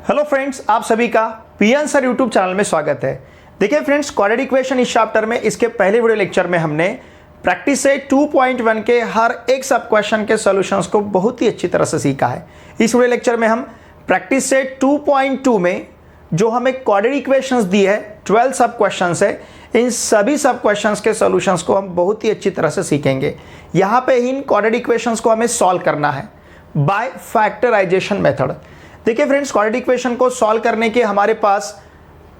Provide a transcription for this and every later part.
Hello friends, आप सभी का पीएन सर यूट्यूब चैनल में स्वागत है। देखिए फ्रेंड्स, क्वाड्रेटिक इक्वेशन इस चैप्टर में इसके पहले वीडियो लेक्चर में हमने प्रैक्टिस से 2.1 के हर एक सब क्वेश्चन के सॉल्यूशंस को बहुत ही अच्छी तरह से सीखा है। इस वीडियो लेक्चर में हम प्रैक्टिस से 2.2 में जो हमें क्वाड्रेटिक इक्वेशंस दी है 12 सब क्वेश्चन है, इन सभी सब क्वेश्चंस के सॉल्यूशंस को हम बहुत ही अच्छी तरह से सीखेंगे। यहाँ पे इन क्वाड्रेटिक इक्वेशंस को हमें सॉल्व करना है बाय फैक्टराइजेशन मेथड। देखिए फ्रेंड्स, क्वाड्रेटिक इक्वेशन को सॉल्व करने के हमारे पास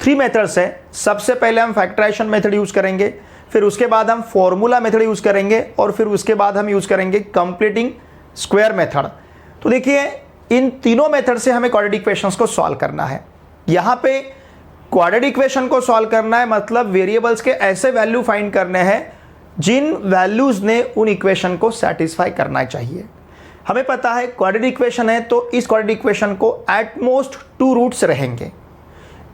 3 मेथड्स हैं। सबसे पहले हम फैक्टराइजेशन मेथड यूज करेंगे, फिर उसके बाद हम फॉर्मूला मेथड यूज करेंगे और फिर उसके बाद हम यूज करेंगे कंप्लीटिंग स्क्वायर मेथड। तो देखिए, इन तीनों मेथड से हमें क्वाड्रेटिक इक्वेशंस को सॉल्व करना है। यहाँ पे क्वाड्रेटिक इक्वेशन को सॉल्व करना है मतलब वेरिएबल्स के ऐसे वैल्यू फाइंड करने हैं जिन वैल्यूज ने उन इक्वेशन को सेटिस्फाई करना चाहिए। हमें पता है क्वाड्रेटिक इक्वेशन है तो इस क्वाड्रेटिक इक्वेशन को एट मोस्ट 2 रूट्स रहेंगे।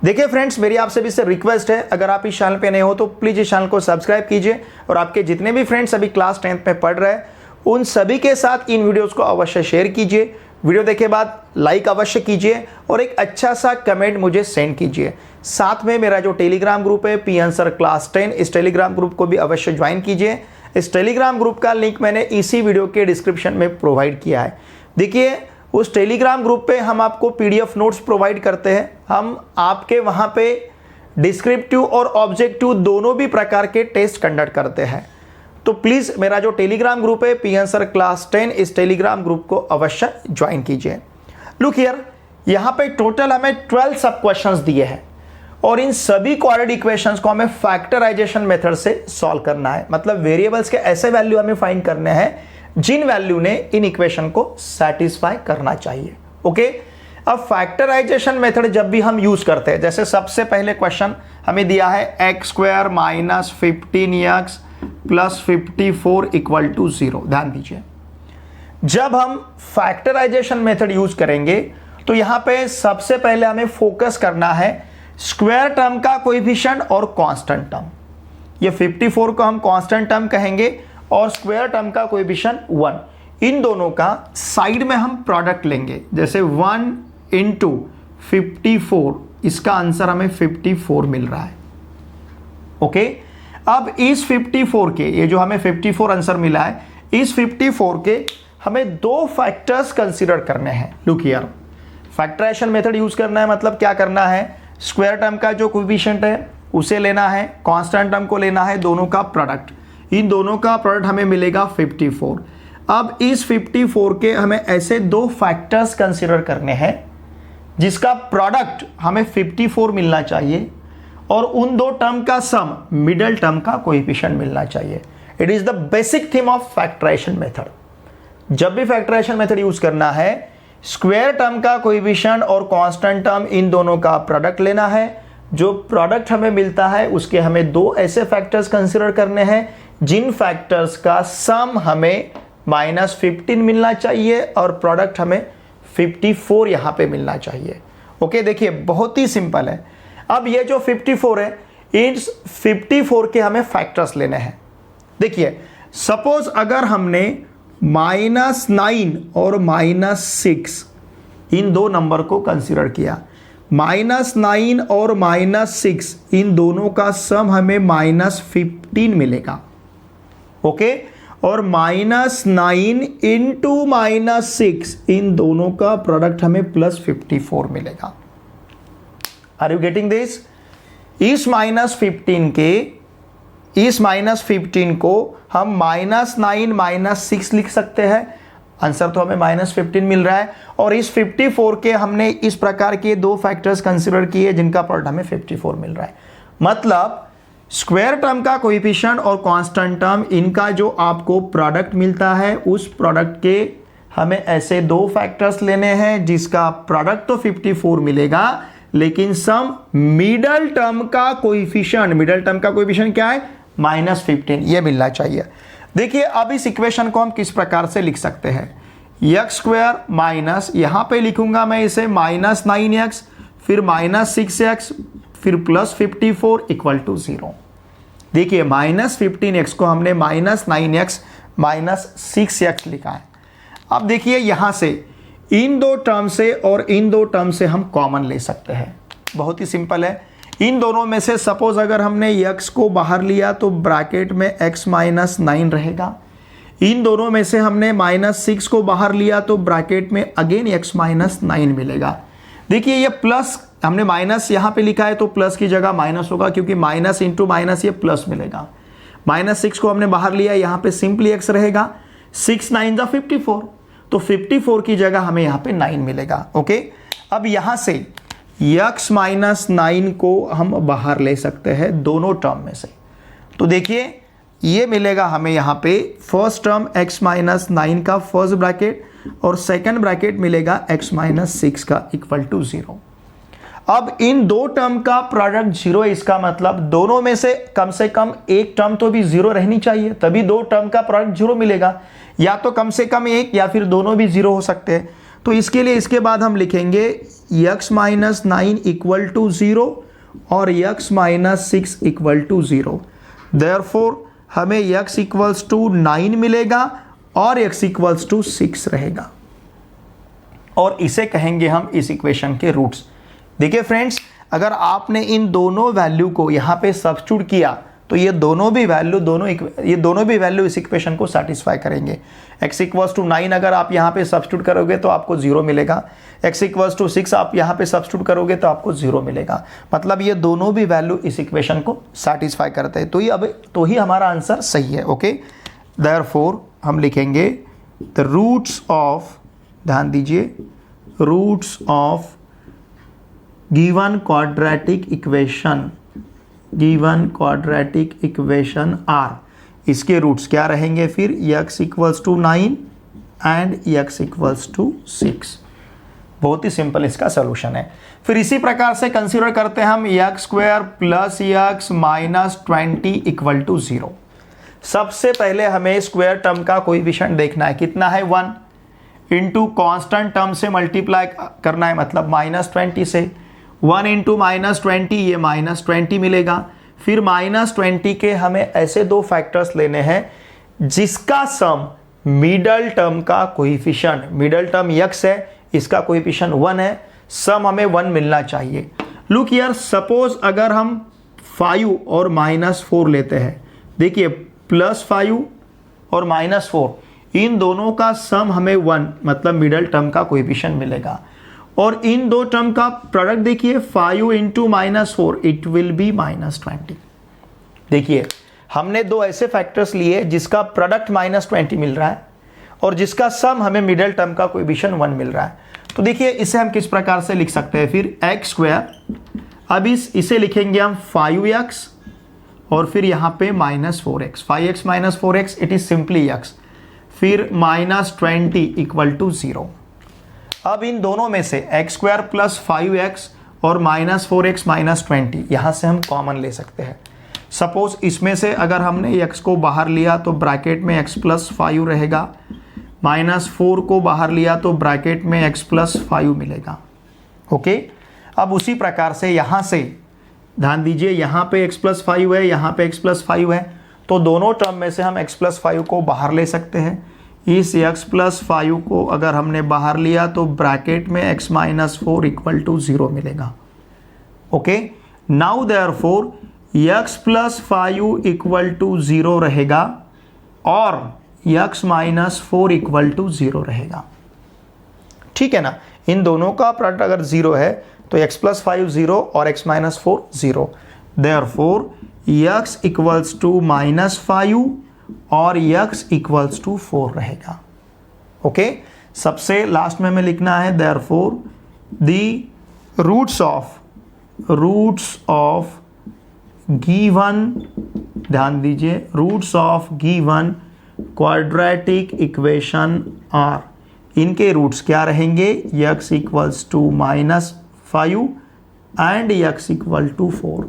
देखिए फ्रेंड्स, मेरी आपसे भी से रिक्वेस्ट है, अगर आप इस चैनल पे नए हो तो प्लीज इस चैनल को सब्सक्राइब कीजिए और आपके जितने भी फ्रेंड्स अभी क्लास 10th में पढ़ रहे हैं उन सभी के साथ इन वीडियोस को अवश्य शेयर कीजिए। वीडियो देखे बाद लाइक अवश्य कीजिए और एक अच्छा सा कमेंट मुझे सेंड कीजिए। साथ में मेरा जो टेलीग्राम ग्रुप है पीएन सर क्लास 10, इस टेलीग्राम ग्रुप को भी अवश्य ज्वाइन कीजिए। इस टेलीग्राम ग्रुप का लिंक मैंने इसी वीडियो के डिस्क्रिप्शन में प्रोवाइड किया है। देखिए, उस टेलीग्राम ग्रुप पे हम आपको पीडीएफ नोट्स प्रोवाइड करते हैं। हम आपके वहाँ पे डिस्क्रिप्टिव और ऑब्जेक्टिव दोनों भी प्रकार के टेस्ट कंडक्ट करते हैं। तो प्लीज़ मेरा जो टेलीग्राम ग्रुप है पीएन सर क्लास 10, इस टेलीग्राम ग्रुप को अवश्य ज्वाइन कीजिए। लुक हियर, यहाँ पे टोटल हमें 12 सब क्वेश्चंस दिए हैं और इन सभी क्वाड्रेटिक इक्वेशंस को हमें फैक्टराइजेशन मेथड से सॉल्व करना है। मतलब वेरिएबल्स के ऐसे वैल्यू हमें फाइंड करने हैं जिन वैल्यू ने इन इक्वेशन को सेटिस्फाई करना चाहिए। ओके, अब फैक्टराइजेशन मेथड जब भी हम यूज करते हैं, जैसे सबसे पहले क्वेश्चन हमें दिया है x² - 15x + 54 = 0। ध्यान दीजिए, जब हम फैक्टराइजेशन मेथड यूज करेंगे तो यहां पे सबसे पहले हमें फोकस करना है स्क्वायर टर्म का कोएफिशिएंट और कांस्टेंट टर्म। ये 54 को हम कांस्टेंट टर्म कहेंगे और स्क्वायर टर्म का कोएफिशिएंट 1। इन दोनों का साइड में हम प्रोडक्ट लेंगे, जैसे 1 × 54, इसका आंसर हमें 54 मिल रहा है। ओके, अब इस 54 के, ये जो हमें 54 आंसर मिला है, इस 54 के हमें 2 फैक्टर्स कंसीडर करने हैं। Look here, factorisation method use करना है मतलब क्या करना है, स्क्वायर टर्म का जो कोएफिशिएंट है उसे लेना है, कांस्टेंट टर्म को लेना है, दोनों का प्रोडक्ट। इन दोनों का प्रोडक्ट हमें मिलेगा 54। अब इस 54 के हमें ऐसे 2 फैक्टर्स कंसीडर करने हैं जिसका प्रोडक्ट हमें 54 मिलना चाहिए और उन 2 टर्म का सम, मिडल टर्म का कोएफिशिएंट मिलना चाहिए। It is the basic theme of factorisation method. जब भी फैक्टराइजेशन मेथड यूज करना है, स्क्वायर टर्म का कोएफिशिएंट और कांस्टेंट टर्म, इन दोनों का प्रोडक्ट लेना है। जो प्रोडक्ट हमें मिलता है उसके हमें 2 ऐसे फैक्टर्स कंसीडर करने हैं जिन फैक्टर्स का सम हमें -15 मिलना चाहिए और प्रोडक्ट हमें 54 यहां पे मिलना चाहिए। ओके, देखिए बहुत ही सिंपल है। अब ये जो 54 है, इस 54 के हमें फैक्टर्स लेने हैं। देखिए, सपोज अगर हमने -9 और -6 इन 2 नंबर को कंसीडर किया, -9 और -6 इन दोनों का सम हमें -15 मिलेगा। ओके, और -9 × -6 इन दोनों का प्रोडक्ट हमें +54 मिलेगा। Are you getting this? इस -15 को हम -9 - 6 लिख सकते हैं। आंसर तो हमें -15 मिल रहा है और इस 54 के हमने इस प्रकार के 2 फैक्टर्स कंसीडर किए जिनका प्रोडक्ट हमें 54 मिल रहा है। मतलब स्क्वायर टर्म का कोएफिशिएंट और कांस्टेंट टर्म, इनका जो आपको प्रोडक्ट मिलता है उस प्रोडक्ट के हमें ऐसे 2 फैक्टर्स लेने हैं जिसका प्रोडक्ट तो 54 मिलेगा लेकिन सम मिडल टर्म का कोएफिशिएंट क्या है, -15, ये मिलना चाहिए। देखिए, अब इस इक्वेशन को हम किस प्रकार से लिख सकते हैं, x² माइनस, यहां पे लिखूंगा मैं इसे -9x, फिर -6x, फिर +54 = 0। देखिए, -15x को हमने -9x - 6x लिखा है। अब देखिए, यहां से इन दो टर्म से और इन दो टर्म से हम कॉमन ले सकते हैं। बहुत ही सिंपल है। इन दोनों में से सपोज अगर हमने x को बाहर लिया तो ब्रैकेट में x माइनस 9 रहेगा। इन दोनों में से हमने -6 को बाहर लिया तो ब्रैकेट में अगेन x माइनस 9 मिलेगा। देखिए ये प्लस हमने माइनस यहाँ पे लिखा है तो प्लस की जगह माइनस होगा, क्योंकि माइनस इंटू माइनस ये प्लस मिलेगा। -6 को हमने बाहर लिया, यहाँ पे सिंपली x रहेगा। 6 9 जा 54, तो 54 की जगह हमें यहाँ पे 9 मिलेगा। ओके, अब यहाँ से x माइनस 9 को हम बाहर ले सकते हैं दोनों टर्म में से। तो देखिए ये मिलेगा हमें यहाँ पे फर्स्ट टर्म x माइनस 9 का फर्स्ट ब्रैकेट और सेकंड ब्रैकेट मिलेगा x माइनस 6 का इक्वल टू 0। अब इन दो टर्म का प्रोडक्ट 0 है, इसका मतलब दोनों में से कम एक टर्म तो भी 0 रहनी चाहिए, तभी दो टर्म का प्रोडक्ट 0 मिलेगा। या तो कम से कम एक या फिर दोनों भी 0 हो सकते हैं। तो इसके लिए इसके बाद हम लिखेंगे x माइनस 9 इक्वल टू 0 और x minus 6 equal to 0। Therefore हमें x इक्वल्स टू 9 मिलेगा और x इक्वल्स टू 6 रहेगा, और इसे कहेंगे हम इस इक्वेशन के रूट्स। देखिए फ्रेंड्स, अगर आपने इन दोनों वैल्यू को यहाँ पे सब्स्टिट्यूट किया तो ये दोनों भी वैल्यू इस इक्वेशन को सेटिस्फाई करेंगे। x इक्वल्स टू 9 अगर आप यहाँ पे सब्स्टिट्यूट करोगे तो आपको 0 मिलेगा, x इक्वल्स टू 6 आप यहाँ पे सब्स्टिट्यूट करोगे तो आपको 0 मिलेगा। मतलब ये दोनों भी वैल्यू इस इक्वेशन को सेटिस्फाई करते हैं, तो ही हमारा आंसर सही है। ओके, देयरफॉर हम लिखेंगे द रूट्स ऑफ, ध्यान दीजिए, roots of given quadratic equation are, इसके रूट्स क्या रहेंगे फिर x equals to 9 and x equals to 6। बहुत ही सिंपल इसका सोल्यूशन है। फिर इसी प्रकार से कंसीडर करते हैं हम x square plus x minus 20 equal to 0। सबसे पहले हमें स्क्वायर टर्म का कोएफिशिएंट देखना है, कितना है 1 इंटू कॉन्स्टेंट टर्म से मल्टीप्लाई करना है, मतलब -20 से 1 इंटू -20 ये -20 मिलेगा। फिर -20 के हमें ऐसे दो फैक्टर्स लेने हैं जिसका सम मिडल टर्म का कोएफिशिएंट, मिडल टर्म x है, इसका कोएफिशिएंट 1 है, सम हमें 1 मिलना चाहिए। लुक हियर, सपोज अगर हम 5 और -4 लेते हैं, देखिए +5 और -4 इन दोनों का सम हमें 1 मतलब मिडल टर्म का कोएफिशिएंट मिलेगा। और इन दो टर्म का प्रोडक्ट देखिए 5 इंटू -4 इट विल बी -20। देखिए हमने दो ऐसे फैक्टर्स लिए जिसका प्रोडक्ट -20 मिल रहा है और जिसका सम हमें मिडल टर्म का कोएफिशिएंट 1 मिल रहा है। तो देखिए इसे हम किस प्रकार से लिख सकते हैं फिर x स्क्वायर, अब इसे लिखेंगे हम 5x और फिर यहाँ पे -4x, 5x minus 4x it is simply x, फिर -20 इक्वल टू 0। अब इन दोनों में से x स्क्वायर प्लस 5x और -4x माइनस 20 यहाँ से हम कॉमन ले सकते हैं। सपोज इसमें से अगर हमने x को बाहर लिया तो ब्रैकेट में x प्लस 5 रहेगा, -4 को बाहर लिया तो ब्रैकेट में x प्लस 5 मिलेगा। ओके, अब उसी प्रकार से यहाँ से ध्यान दीजिए, यहाँ पे x प्लस 5 है, यहाँ पे x प्लस 5 है, तो दोनों टर्म में से हम x प्लस 5 को बाहर ले सकते हैं। इस x प्लस 5 को अगर हमने बाहर लिया तो ब्रैकेट में x माइनस 4 इक्वल टू 0 मिलेगा। Okay, now therefore x plus 5 equal to 0 रहेगा और x माइनस 4 इक्वल टू 0 रहेगा। ठीक है ना, इन दोनों का प्रोडक्ट अगर 0 है तो x प्लस 5 0 और x minus 4 0। Therefore x equals to -5 और x इक्वल्स टू 4 रहेगा। ओके, सबसे लास्ट में हमें लिखना है therefore the roots of given, ध्यान दीजिए, roots of given quadratic equation are, इनके रूट्स क्या रहेंगे, x equals to -5 and x equal to 4।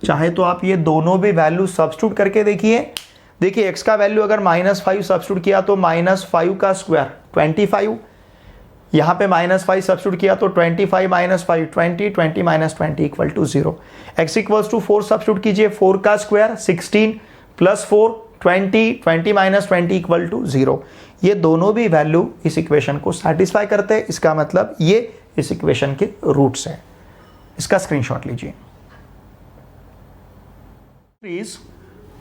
चाहे तो आप ये दोनों भी वैल्यू सब्स्टिट्यूट करके देखिए। देखिए x का वैल्यू अगर -5 सब्स्टिट्यूट किया तो -5 का स्क्वायर 25, यहाँ पे -5 सब्स्टिट्यूट किया तो 25 -5 20, 20 minus 20 equal to 0। x equals to 4 substitute कीजिए, 4 का square 16 plus 4 20, 20 minus 20 equal to 0। ये दोनों भी वैल्यू इस इक्वेशन को सेटिस्फाई करते हैं। इसका मतलब ये इस इक्वेशन के रूट्स है। इसका स्क्रीनशॉट लीजिए। Please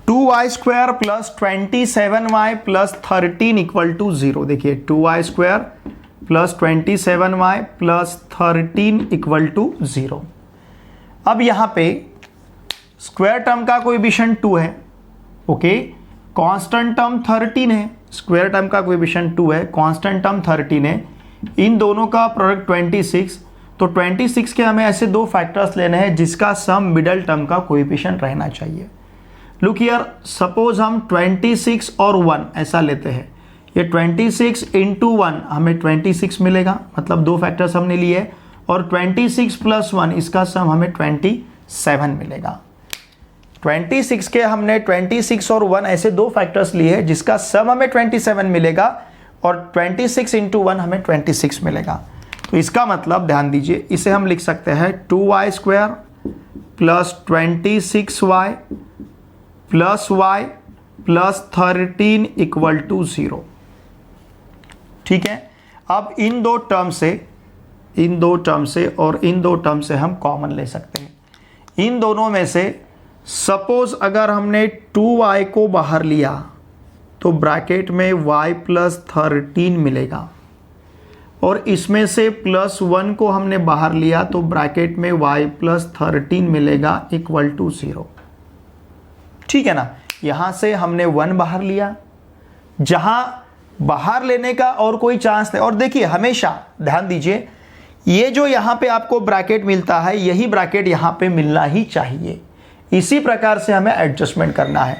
2y² plus 27y plus 13 equal to 0। देखिए 2y² plus 27y plus 13 equal to 0। अब यहां पे स्क्वायर टर्म का कोएफिशिएंट 2 है, ओके, कांस्टेंट टर्म 13 है, स्क्वायर टर्म का कोएफिशिएंट 2 है, कांस्टेंट टर्म 13 है, इन दोनों का प्रोडक्ट 26। तो 26 के हमें ऐसे दो फैक्टर्स लेने हैं जिसका सम मिडल टर्म का कोएफिशिएंट रहना चाहिए। लुक हियर, सपोज हम 26 और 1 ऐसा लेते हैं। ये 26 इंटू 1 हमें 26 मिलेगा, मतलब दो फैक्टर्स हमने लिए, और 26 प्लस 1 इसका सम हमें 27 मिलेगा। 26 के हमने 26 और 1 ऐसे दो फैक्टर्स लिए हैं जिसका सम हमें 27 मिलेगा, और 26 इंटू 1 हमें 26 मिलेगा। तो इसका मतलब ध्यान दीजिए, इसे हम लिख सकते हैं 2y² plus 26y plus y plus 13 equal to 0। ठीक है, अब इन दो टर्म से और इन दो टर्म से हम कॉमन ले सकते हैं। इन दोनों में से सपोज अगर हमने 2y को बाहर लिया तो ब्रैकेट में y प्लस 13 मिलेगा, और इसमें से प्लस 1 को हमने बाहर लिया तो ब्रैकेट में y प्लस 13 मिलेगा इक्वल टू 0। ठीक है ना, यहां से हमने 1 बाहर लिया, जहां बाहर लेने का और कोई चांस नहीं। और देखिए हमेशा ध्यान दीजिए, ये जो यहां पे आपको ब्रैकेट मिलता है यही ब्रैकेट यहां पे मिलना ही चाहिए। इसी प्रकार से हमें एडजस्टमेंट करना है,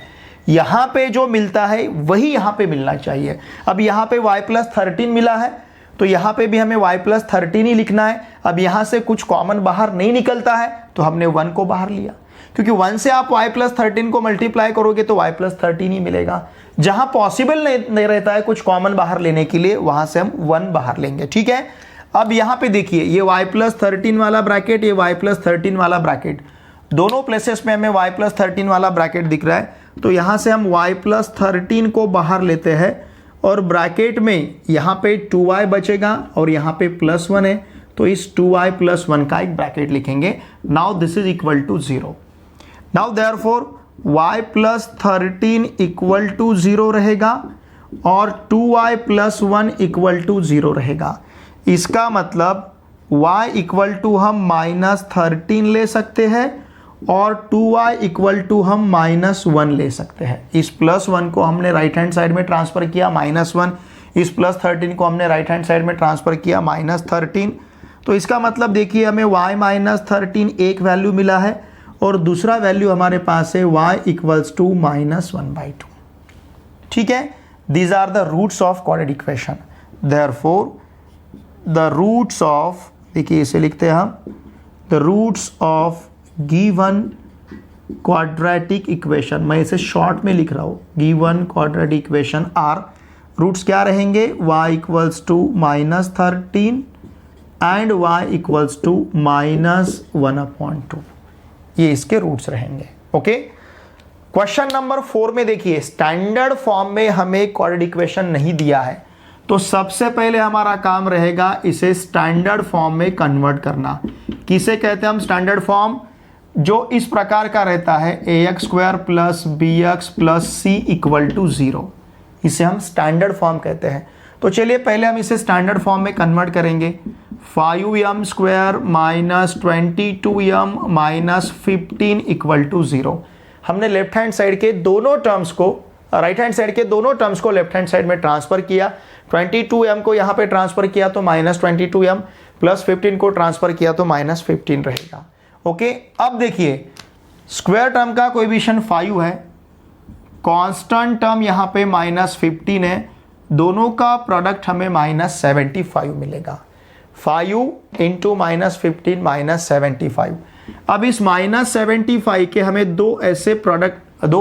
यहां पे जो मिलता है वही यहां पे मिलना चाहिए। अब यहां पे y प्लस 13 मिला है तो यहां पे भी हमें y प्लस 13 ही लिखना है। अब यहां से कुछ कॉमन बाहर नहीं निकलता है तो हमने 1 को बाहर लिया, क्योंकि 1 से आप y प्लस 13 को मल्टीप्लाई करोगे तो y प्लस 13 ही मिलेगा। जहां पॉसिबल नहीं रहता है कुछ कॉमन बाहर लेने के लिए, वहां से हम 1 बाहर लेंगे। ठीक है, अब यहां पे देखिए ये y प्लस 13 वाला ब्रैकेट, ये y प्लस 13 वाला ब्रैकेट, दोनों प्लेसेस में हमें y प्लस 13 वाला ब्रैकेट दिख रहा है। तो यहां से हम y प्लस 13 को बाहर लेते हैं, और ब्रैकेट में यहाँ पे 2y बचेगा और यहाँ पे प्लस 1 है, तो इस 2y प्लस 1 का एक ब्रैकेट लिखेंगे। Now this is equal to 0। Now therefore y plus 13 equal to 0 रहेगा और 2y प्लस 1 इक्वल टू 0 रहेगा। इसका मतलब y इक्वल टू हम माइनस 13 ले सकते हैं और 2y इक्वल टू हम माइनस 1 ले सकते हैं। इस प्लस 1 को हमने राइट हैंड साइड में ट्रांसफर किया -1, इस प्लस 13 को हमने राइट हैंड साइड में ट्रांसफर किया -13। तो इसका मतलब देखिए हमें y माइनस 13 एक वैल्यू मिला है और दूसरा वैल्यू हमारे पास है y इक्वल्स टू -1/2। ठीक है, these are the roots of quadratic equation. Therefore the roots of, देखिए इसे लिखते हैं हम, the roots of given quadratic equation, मैं इसे शॉर्ट में लिख रहा हूँ, given quadratic equation are, roots क्या रहेंगे, y equals to -13 and y equals to -1/2, ये इसके रूट्स रहेंगे। ओके, क्वेश्चन नंबर 4 में देखिए स्टैंडर्ड फॉर्म में हमें क्वाड्रेटिक इक्वेशन नहीं दिया है, तो सबसे पहले हमारा काम रहेगा इसे स्टैंडर्ड फॉर्म में कन्वर्ट करना। किसे कहते हैं हम स्टैंडर्ड फॉर्म, जो इस प्रकार का रहता है ax² plus bx plus c equal to 0, इसे हम स्टैंडर्ड फॉर्म कहते हैं। तो चलिए पहले हम इसे स्टैंडर्ड फॉर्म में कन्वर्ट करेंगे। 5m² minus 22m minus 15 equal to 0। हमने लेफ्ट हैंड साइड के दोनों टर्म्स को, राइट हैंड साइड के दोनों टर्म्स को लेफ्ट हैंड साइड में ट्रांसफर किया। 22m को यहाँ पे ट्रांसफर किया तो -22m, प्लस 15 को ट्रांसफर किया तो -15 रहेगा। ओके, अब देखिए स्क्वायर टर्म का कोएफिशिएंट 5 है, कांस्टेंट टर्म यहाँ पे -15 है, दोनों का प्रोडक्ट हमें -75 मिलेगा। 5 इंटू -15 -75। अब इस -75 के हमें दो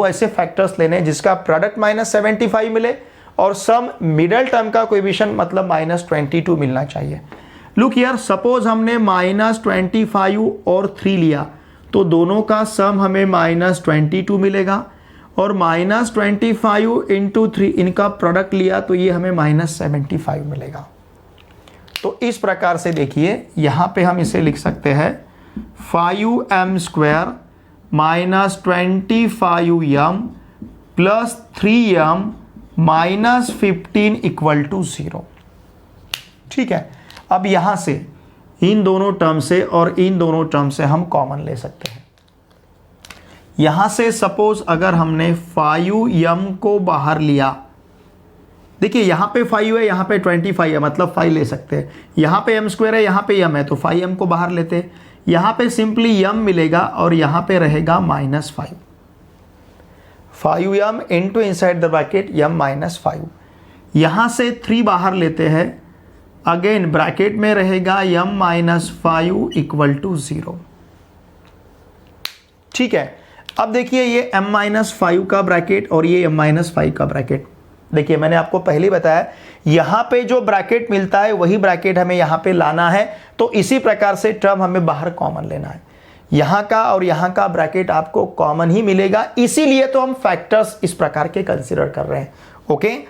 ऐसे फैक्टर्स लेने हैं जिसका प्रोडक्ट -75 मिले और सम मिडल टर्म का कोएफिशिएंट मतलब -22 मिलना चाहिए। लुक हियर, सपोज हमने -25 और 3 लिया तो दोनों का सम हमें -22 मिलेगा, और -25 इंटू 3 इनका प्रोडक्ट लिया तो ये हमें -75 मिलेगा। तो इस प्रकार से देखिए यहाँ पे हम इसे लिख सकते हैं 5m² -25m plus 3m -15 equal to 0। ठीक है, अब यहाँ से इन दोनों टर्म से और इन दोनों टर्म से हम कॉमन ले सकते हैं। यहाँ से सपोज अगर हमने 5m को बाहर लिया, देखिए यहाँ पे 5 है, यहाँ पे 25 है, मतलब 5 ले सकते हैं। यहाँ पे m² है, यहाँ पे m है, तो 5m को बाहर लेते हैं। यहाँ पे सिंपली m मिलेगा और यहाँ पे रहेगा -5। 5m into inside the bracket m -5। यहाँ से 3 बाहर लेते हैं, अगेन ब्रैकेट में रहेगा m -5 इक्वल टू 0। ठीक है, अब देखिए ये m -5 का ब्रैकेट और ये m -5 का ब्रैकेट। देखिए मैंने आपको पहले बताया यहाँ पे जो ब्रैकेट मिलता है वही ब्रैकेट हमें यहाँ पे लाना है, तो इसी प्रकार से टर्म हमें बाहर कॉमन लेना है। यहाँ का और यहाँ का ब्रैकेट आपको कॉमन ही मिलेगा, इसीलिए तो हम फैक्टर्स इस प्रकार के कंसीडर कर रहे हैं। ओके,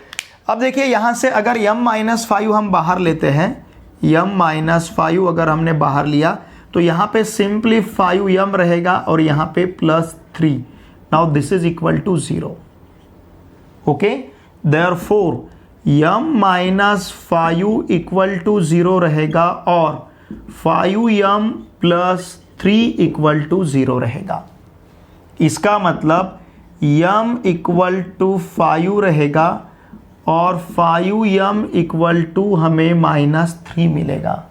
अब देखिए यहाँ से अगर m -5 हम बाहर लेते हैं, m -5 अगर हमने बाहर लिया तो यहाँ पे सिंपली 5m रहेगा और यहाँ पे +3। Now this is equal to 0। Okay, therefore m -5 equal to 0 रहेगा और 5m + 3 इक्वल टू 0 रहेगा। इसका मतलब m इक्वल टू 5 रहेगा और 5m इक्वल टू हमें -3 मिलेगा,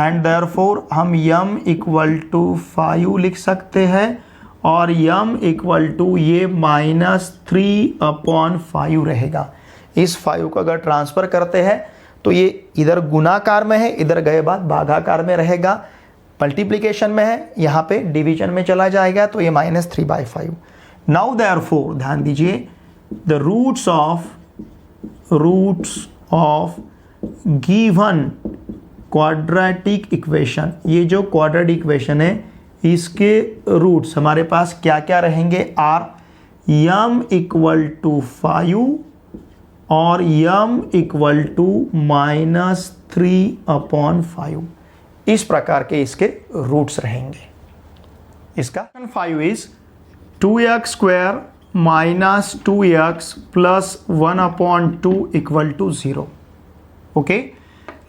एंड देयरफॉर हम m इक्वल टू 5 लिख सकते हैं और m इक्वल टू ये -3/5 रहेगा। इस 5 को अगर ट्रांसफर करते हैं तो ये इधर गुणाकार में है, इधर गए बाद भागाकार में रहेगा, मल्टीप्लिकेशन में है, यहाँ पे डिवीजन में चला जाएगा, तो ये -3/5। नाउ देयरफॉर ध्यान दीजिए, the roots of given quadratic equation, ये जो क्वाड्रेटिक इक्वेशन है इसके रूट्स हमारे पास क्या क्या रहेंगे, आर m इक्वल टू 5 और m इक्वल टू -3/5। इस प्रकार के इसके रूट्स रहेंगे। इसका 5 is 2x² - 2x + 1/2 equal to 0। Okay,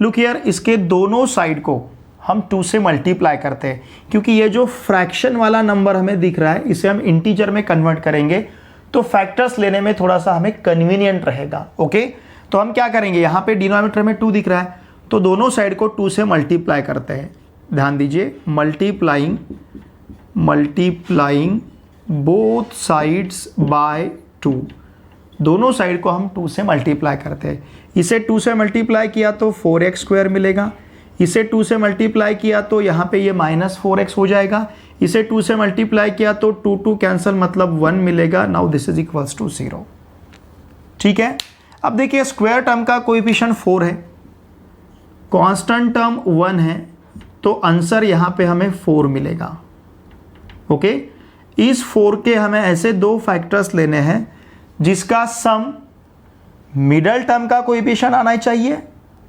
look here, इसके दोनों साइड को हम 2 से मल्टीप्लाई करते हैं, क्योंकि ये जो फ्रैक्शन वाला नंबर हमें दिख रहा है इसे हम इंटीजर में कन्वर्ट करेंगे तो फैक्टर्स लेने में थोड़ा सा हमें कन्वीनियंट रहेगा। ओके, तो हम क्या करेंगे, यहाँ पे डिनोमिनेटर में 2 दिख रहा है तो दोनों साइड को 2 से मल्टीप्लाई करते हैं। ध्यान दीजिए, मल्टीप्लाइंग बोथ साइड्स बाय 2, दोनों साइड को हम 2 से मल्टीप्लाई करते हैं। इसे 2 से मल्टीप्लाई किया तो 4x² मिलेगा, इसे 2 से मल्टीप्लाई किया तो यहाँ पे ये -4x हो जाएगा, इसे 2 से मल्टीप्लाई किया तो 2 कैंसिल मतलब 1 मिलेगा। Now this is equals to 0। ठीक है, अब देखिए स्क्वायर टर्म का कोएफिशिएंट 4 है, कांस्टेंट टर्म 1 है, तो आंसर यहाँ पे हमें 4 मिलेगा। ओके, इस 4 के हमें ऐसे 2 फैक्टर्स लेने हैं जिसका सम मिडल टर्म का कोएफिशिएंट आना चाहिए।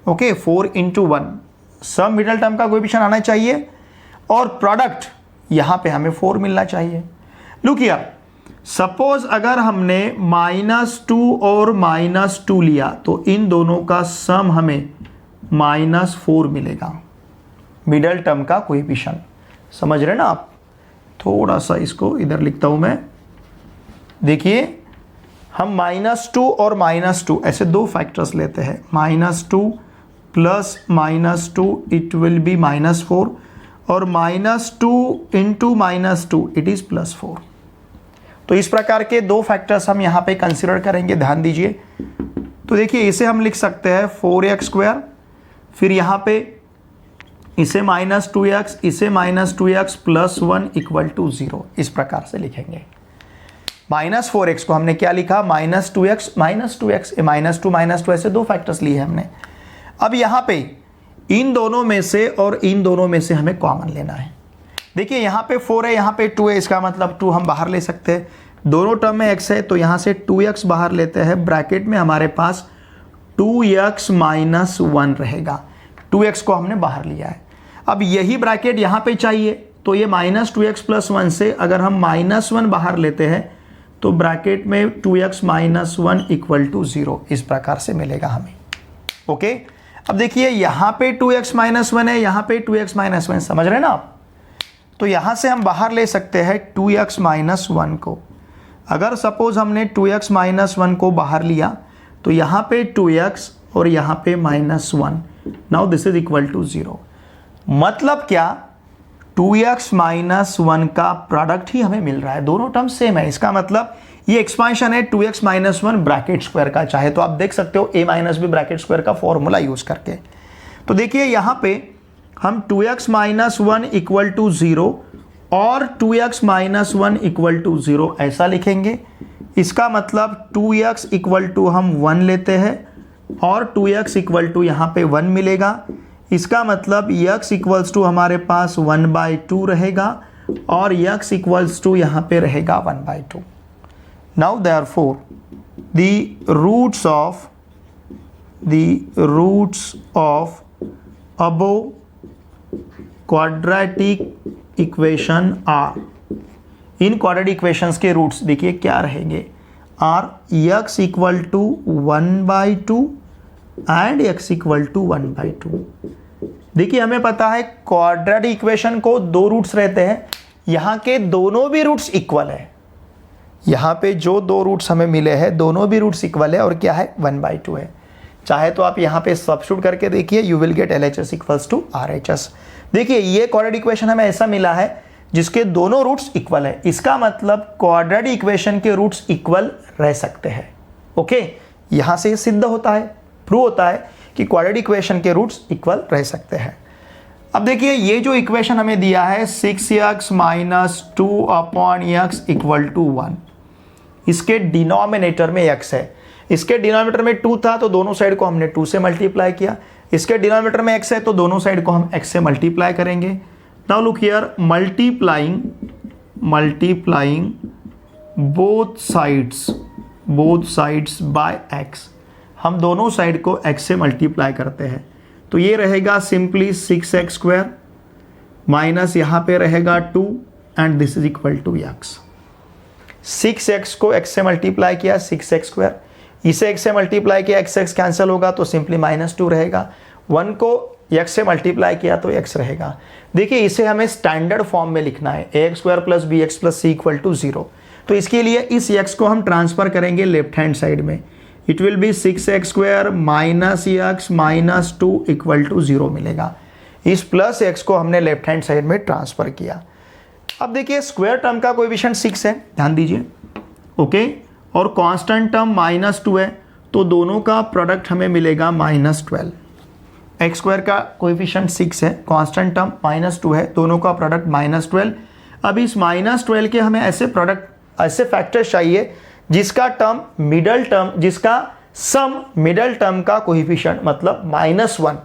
ओके, 4 × 1 सम मिडल टर्म का कोएफिशिएंट आना चाहिए और प्रोडक्ट यहाँ पे हमें 4 मिलना चाहिए। लुक हियर, सपोज अगर हमने -2 और -2 लिया तो इन दोनों का सम हमें -4 मिलेगा, मिडल टर्म का कोएफिशिएंट। समझ रहे ना आप? थोड़ा सा इसको इधर लिखता हूं मैं। देखिए, हम -2 और -2 ऐसे 2 फैक्टर्स लेते हैं, -2 प्लस -2 इट विल बी -4 और -2 × -2 इट इज +4। तो इस प्रकार के 2 फैक्टर्स हम यहाँ पे कंसिडर करेंगे। ध्यान दीजिए, तो देखिए इसे हम लिख सकते हैं 4x², फिर यहाँ पे इसे -2x, इसे -2x + 1 इक्वल टू 0, इस प्रकार से लिखेंगे। -4x को हमने क्या लिखा, -2x -2 ऐसे 2 फैक्टर्स लिए हमने। अब यहाँ पे इन दोनों में से और इन दोनों में से हमें कॉमन लेना है। देखिए यहाँ पे 4 है, यहाँ पे 2 है, इसका मतलब 2 हम बाहर ले सकते हैं। दोनों टर्म में x है तो यहाँ से 2x बाहर लेते हैं, ब्रैकेट में हमारे पास 2x माइनस 1 रहेगा। 2x को हमने बाहर लिया है। अब यही ब्रैकेट यहाँ पे चाहिए, तो ये माइनस 2x प्लस 1 से अगर हम माइनस 1 बाहर लेते हैं तो ब्रैकेट में 2x माइनस 1 इक्वल टू 0 इस प्रकार से मिलेगा हमें। ओके, अब देखिए यहाँ पे 2x माइनस 1 है, यहाँ पे 2x माइनस 1, समझ रहे हैं ना आप? तो यहाँ से हम बाहर ले सकते हैं 2x माइनस 1 को। अगर सपोज हमने 2x माइनस 1 को बाहर लिया तो यहाँ पे 2x और यहाँ पे minus 1, now this is equal to 0। मतलब क्या, 2x माइनस 1 का प्रोडक्ट ही हमें मिल रहा है, दोनों टर्म सेम है। इसका मतलब ये एक्सपांशन है 2x माइनस 1 ब्रैकेट स्क्वायर का। चाहे तो आप देख सकते हो a minus b bracket square का फॉर्मूला यूज करके। तो देखिए यहाँ पे हम 2x माइनस 1 इक्वल टू 0 और 2x माइनस 1 इक्वल टू 0 ऐसा लिखेंगे। इसका मतलब 2x इक्वल टू हम 1 लेते हैं और 2x इक्वल टू यहाँ पे 1 मिलेगा। इसका मतलब x इक्वल्स टू हमारे पास 1/2 रहेगा और x इक्वल्स टू यहाँ पे रहेगा 1/2। Now therefore the roots of above quadratic equation are, इन क्वाड्रेटिक इक्वेशंस के रूट्स देखिए क्या रहेंगे, are x equal to 1/2 and x equal to 1/2। देखिए हमें पता है क्वाड्रेटिक इक्वेशन को दो रूट्स रहते हैं, यहाँ के दोनों भी रूट्स इक्वल है। यहाँ पे जो दो रूट्स हमें मिले हैं दोनों भी रूट्स इक्वल है और क्या है 1/2 है। चाहे तो आप यहाँ पे सब्स्टिट्यूट करके देखिए, you will get LHS equals to RHS। देखिए ये क्वाड्रेटिक इक्वेशन हमें ऐसा मिला है जिसके दोनों रूट्स इक्वल है। इसका मतलब क्वाड्रेटिक इक्वेशन के रूट्स इक्वल रह सकते हैं। ओके, यहाँ से सिद्ध होता है, प्रूव होता है कि क्वाड्रेटिक इक्वेशन के रूट्स इक्वल रह सकते हैं। अब देखिए ये जो इक्वेशन हमें दिया है 6x minus 2 upon x equal to 1, इसके डिनोमिनेटर में x है, इसके डिनोमिनेटर में 2 था तो दोनों साइड को हमने 2 से मल्टीप्लाई किया। इसके डिनोमिनेटर में x है तो दोनों साइड को हम x से मल्टीप्लाई करेंगे। Now look here, multiplying both sides by x, हम दोनों साइड को x से मल्टीप्लाई करते हैं तो ये रहेगा सिंपली 6x स्क्वायर माइनस यहाँ पे रहेगा 2 and this is equal to x। 6x को x से मल्टीप्लाई किया 6x स्क्वायर, इसे x से मल्टीप्लाई किया x कैंसिल होगा तो सिंपली -2 रहेगा। 1 को x से मल्टीप्लाई किया तो x रहेगा। देखिए इसे हमें स्टैंडर्ड फॉर्म में लिखना है, ax square plus bx plus c equal to 0। तो इसके लिए इस x को हम ट्रांसफर करेंगे लेफ्ट हैंड साइड में, it will be 6x square minus x minus 2 equal to 0 मिलेगा। इस प्लस x को हमने लेफ्ट हैंड साइड में ट्रांसफर किया। अब देखिए स्क्वायर टर्म का कोएफिशिएंट 6 है, ध्यान दीजिए। ओके, और कांस्टेंट टर्म -2 है तो दोनों का प्रोडक्ट हमें मिलेगा -12। x स्क्वायर का कोएफिशिएंट 6 है, कांस्टेंट टर्म -2 है, दोनों का प्रोडक्ट -12। अब इस -12 के हमें ऐसे प्रोडक्ट ऐसे फैक्टर्स चाहिए जिसका सम मिडल टर्म का कोएफिशिएंट मतलब -1।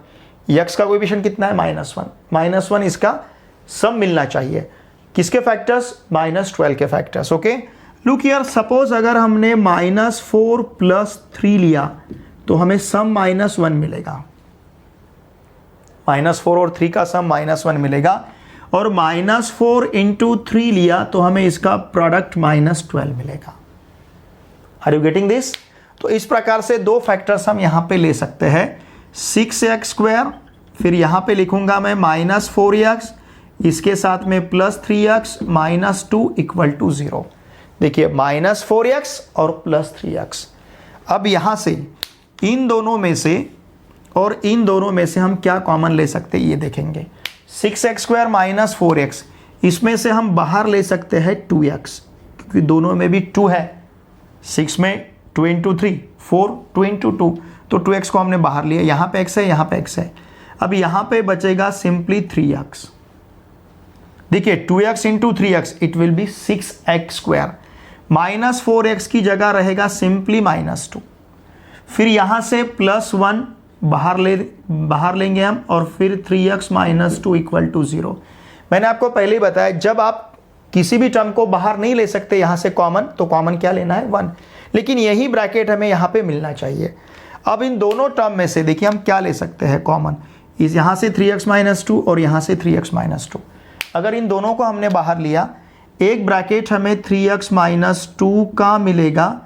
x का कोएफिशिएंट कितना है -1, इसका सम मिलना चाहिए। किसके फैक्टर्स, -12 के factors. Okay, look here, suppose अगर हमने -4 प्लस 3 लिया तो हमें सम -1 मिलेगा। -4 और 3 का सम -1 मिलेगा और -4 इंटू 3 लिया तो हमें इसका प्रोडक्ट -12 मिलेगा। Are you getting this? तो इस प्रकार से दो फैक्टर्स हम यहाँ पे ले सकते हैं, 6x स्क्वायर, फिर यहाँ पे लिखूंगा मैं -4x, इसके साथ में +3x -2 इक्वल टू 0। देखिए -4x और +3x। अब यहाँ से इन दोनों में से हम क्या कॉमन ले सकते हैं ये देखेंगे। 6x स्क्वायर -4x, इसमें से हम बाहर ले सकते हैं 2x क्योंकि दोनों में भी 2 है। 6 में 2 इंटू 3 4, 2 इंटू 2 तो 2x को हमने बाहर लिया, यहाँ पे x है, यहाँ पे x है। अब यहाँ पे बचेगा सिंपली 3x। देखिए 2x into 3x it will be 6x square, -4x की जगह रहेगा सिंपली -2। फिर यहाँ से +1 बाहर लेंगे हम और फिर 3x -2 इक्वल टू 0। मैंने आपको पहले ही बताया जब आप किसी भी टर्म को बाहर नहीं ले सकते यहाँ से कॉमन, तो कॉमन क्या लेना है 1, लेकिन यही ब्रैकेट हमें यहाँ पे मिलना चाहिए। अब इन दोनों टर्म में से देखिए हम क्या ले सकते हैं कॉमन, इस यहाँ से 3x - 2 और यहाँ से 3x - 2। अगर इन दोनों को हमने बाहर लिया, एक ब्रैकेट हमें 3x - 2 का मिलेगा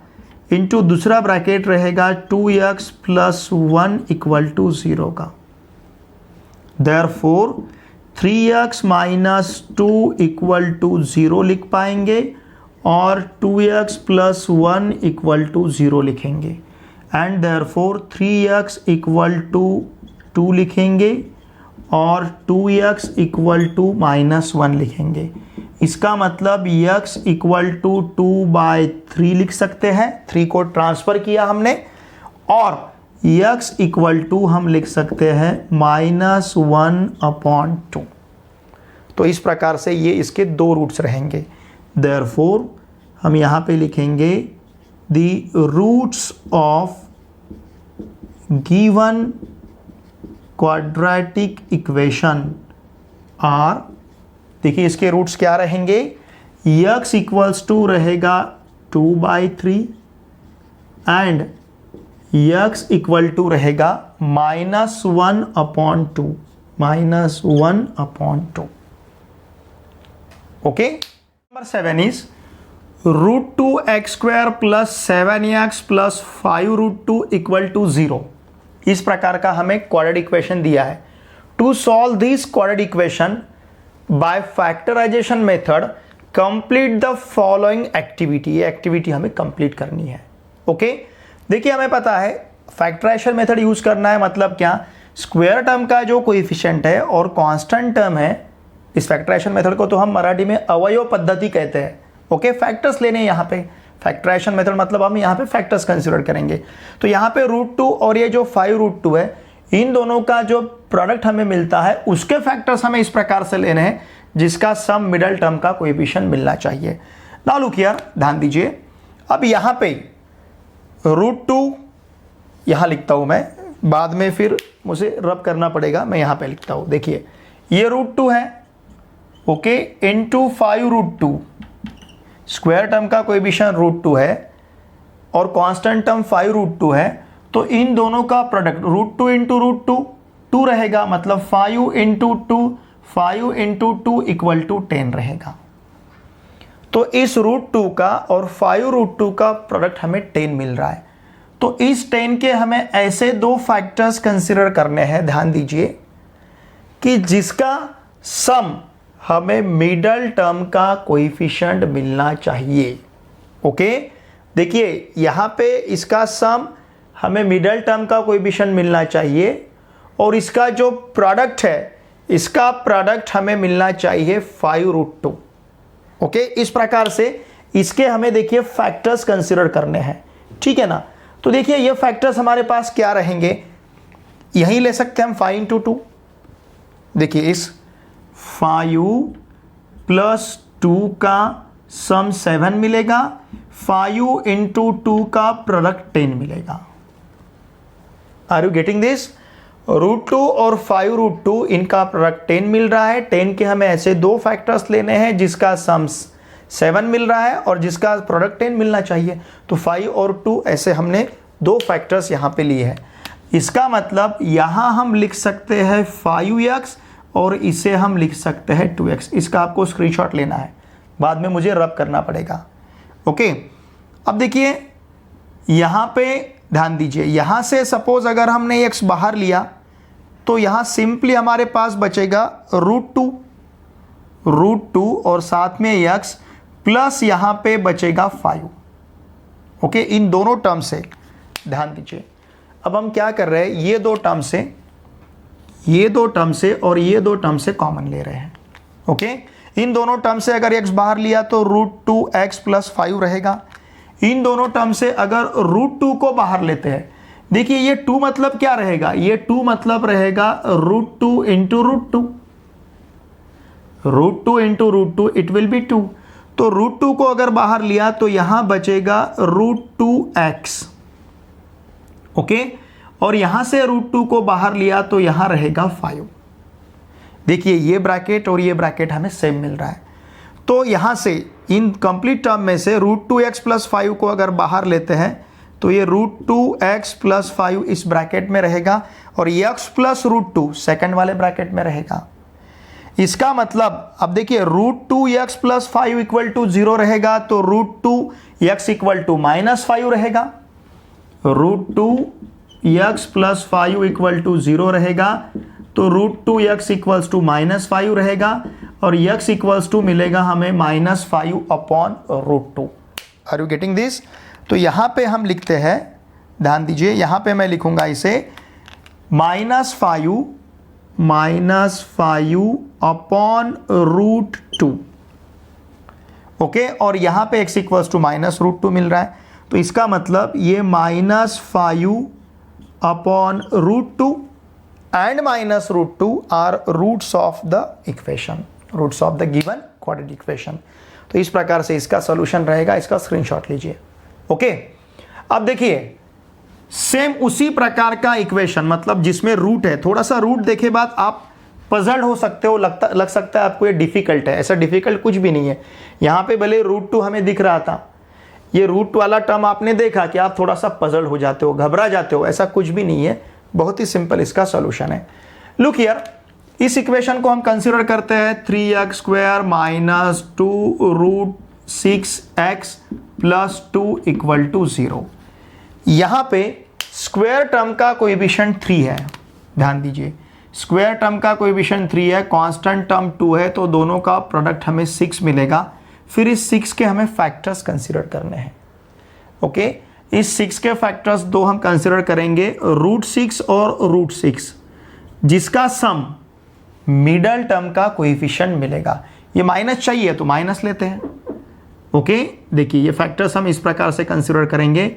इंटू दूसरा ब्रैकेट रहेगा 2x + 1 = 0 का। देयरफॉर 3x - 2 = 0 लिख पाएंगे और 2x + 1 = 0 लिखेंगे एंड देयरफॉर 3x = 2 लिखेंगे और 2x = -1 लिखेंगे। इसका मतलब x = 2/3 लिख सकते हैं, 3 को ट्रांसफर किया हमने, और x = हम लिख सकते हैं -1/2। तो इस प्रकार से ये इसके दो रूट्स रहेंगे। देयरफॉर हम यहाँ पे लिखेंगे the roots of given quadratic equation are, देखिए इसके रूट्स क्या रहेंगे, x = रहेगा 2/3 एंड x = रहेगा -1/2, -1/2। Okay, number 7 is √2x² + 7x + 5√2 = 0। इस प्रकार का हमें क्वाड्रेटिक इक्वेशन दिया है। To solve this quadratic equation by factorisation method complete the following activity. ये एक्टिविटी हमें कंप्लीट करनी है। ओके, देखिए हमें पता है फैक्टराइजेशन मेथड यूज करना है, मतलब क्या, स्क्वायर टर्म का जो कोएफिशिएंट है और कांस्टेंट टर्म है, इस फैक्टराइजेशन मेथड को तो हम मराठी में अवयव पद्धति कहते हैं। ओके, फैक्टर्स लेने हैं यहाँ पे, फैक्टराइजेशन मेथड मतलब हम यहाँ पे फैक्टर्स कंसीडर करेंगे। तो यहाँ पे √2 और ये जो 5√2 है, इन दोनों का जो प्रोडक्ट हमें मिलता है उसके फैक्टर्स हमें इस प्रकार से लेने हैं जिसका सम मिडल टर्म का कोएफिशिएंट मिलना चाहिए। नाउ लुक हियर, ध्यान दीजिए। अब यहाँ पे √2 यहाँ लिखता हूँ मैं, बाद में फिर मुझे रब करना पड़ेगा, मैं यहाँ पे लिखता हूँ। देखिए ये √2 है, ओके, इंटू 5√2, स्क्वायर टर्म का कोएफिशिएंट √2 है और कांस्टेंट टर्म 5√2 है, तो इन दोनों का प्रोडक्ट √2 इंटू √2 2 रहेगा, मतलब 5 इंटू 2 = 10 रहेगा। तो इस √2 का और 5√2 का प्रोडक्ट हमें 10 मिल रहा है। तो इस 10 के हमें ऐसे दो फैक्टर्स कंसीडर करने हैं, ध्यान दीजिए, कि जिसका सम हमें मिडल टर्म का कोएफिशिएंट मिलना चाहिए। ओके, देखिए यहाँ पे इसका सम हमें मिडल टर्म का कोएफिशिएंट मिलना चाहिए और इसका जो प्रोडक्ट है, इसका प्रोडक्ट हमें मिलना चाहिए 5√2। ओके, इस प्रकार से इसके हमें देखिए फैक्टर्स कंसीडर करने हैं, ठीक है ना। तो देखिए ये फैक्टर्स हमारे पास क्या रहेंगे, यही ले सकते हैं हम 5 × 2। देखिए इस 5 + 2 का सम 7 मिलेगा, 5 × 2 का प्रोडक्ट 10 मिलेगा। Are you getting this? √2 और 5√2 इनका प्रोडक्ट 10 मिल रहा है। 10 के हमें ऐसे दो फैक्टर्स लेने हैं जिसका सम 7 मिल रहा है और जिसका प्रोडक्ट 10 मिलना चाहिए। तो 5 और 2 ऐसे हमने दो फैक्टर्स यहाँ पे लिए हैं। इसका मतलब यहाँ हम लिख सकते हैं 5x और इसे हम लिख सकते हैं 2x। इसका आपको स्क्रीनशॉट लेना है, बाद में मुझे रब करना पड़ेगा। ओके, अब देखिए यहाँ पे ध्यान दीजिए, यहाँ से सपोज अगर हमने x बाहर लिया तो यहाँ सिंपली हमारे पास बचेगा √2 और साथ में x प्लस यहाँ पे बचेगा 5। ओके, इन दोनों टर्म से ध्यान दीजिए। अब हम क्या कर रहे हैं, ये दो टर्म से और ये दो टर्म से कॉमन ले रहे हैं। ओके, इन दोनों टर्म से अगर x बाहर लिया तो √2x + 5 रहेगा। इन दोनों टर्म से अगर √2 को बाहर लेते हैं, देखिए ये 2 मतलब क्या रहेगा, ये 2 मतलब रहेगा √2 इंटू √2 इट विल बी 2। तो √2 को अगर बाहर लिया तो यहां बचेगा √2x। ओके, और यहां से √2 को बाहर लिया तो यहां रहेगा 5। देखिए ये ब्रैकेट और ये ब्रैकेट हमें सेम मिल रहा है। तो यहाँ से इन कंप्लीट टर्म में से √2x + 5 को अगर बाहर लेते हैं तो ये √2x + 5 इस ब्रैकेट में रहेगा और x + √2 सेकंड वाले ब्रैकेट में रहेगा। इसका मतलब अब देखिए √2x + 5 = 0 रहेगा तो √2x = -5 रहेगा। √2x + 5 = 0 रहेगा तो √2x = -5 रहेगा और x = मिलेगा हमें -5/√2। Are you getting this? तो यहाँ पे हम लिखते हैं, ध्यान दीजिए, यहाँ पे मैं लिखूंगा इसे -5/√2। ओके, और यहाँ पे x = -√2 मिल रहा है तो इसका मतलब ये -5/√2 and -√2 are roots of the equation, roots of the given quadratic equation। तो इस प्रकार से इसका सॉल्यूशन रहेगा, इसका स्क्रीनशॉट लीजिए। ओके, अब देखिए सेम उसी प्रकार का इक्वेशन, मतलब जिसमें रूट है, थोड़ा सा रूट देखे बाद आप पजल्ड हो सकते हो, लग सकता है आपको ये डिफिकल्ट है। ऐसा डिफिकल्ट कुछ भी नहीं है। यहाँ पे भले √2 हमें दिख रहा था, ये रूट वाला टर्म आपने देखा कि आप थोड़ा सा पजल्ड हो जाते हो, घबरा जाते हो, ऐसा कुछ भी नहीं है। बहुत ही सिंपल इसका सॉल्यूशन है। लुक हियर, इस इक्वेशन को हम कंसीडर करते हैं 3x² - 2√6x + 2 = 0। यहाँ पे स्क्वायर टर्म का कोएफिशिएंट 3 है, ध्यान दीजिए, स्क्वायर टर्म का कोएफिशिएंट 3 है, कांस्टेंट टर्म 2 है, तो दोनों का प्रोडक्ट हमें 6 मिलेगा। फिर इस 6 के हमें फैक्टर्स कंसीडर करने हैं। ओके, इस 6 के फैक्टर्स दो हम कंसीडर करेंगे, √6 और √6, जिसका सम मिडल टर्म का कोएफिशिएंट मिलेगा। ये माइनस चाहिए तो माइनस लेते हैं। ओके, देखिए ये फैक्टर्स हम इस प्रकार से कंसीडर करेंगे,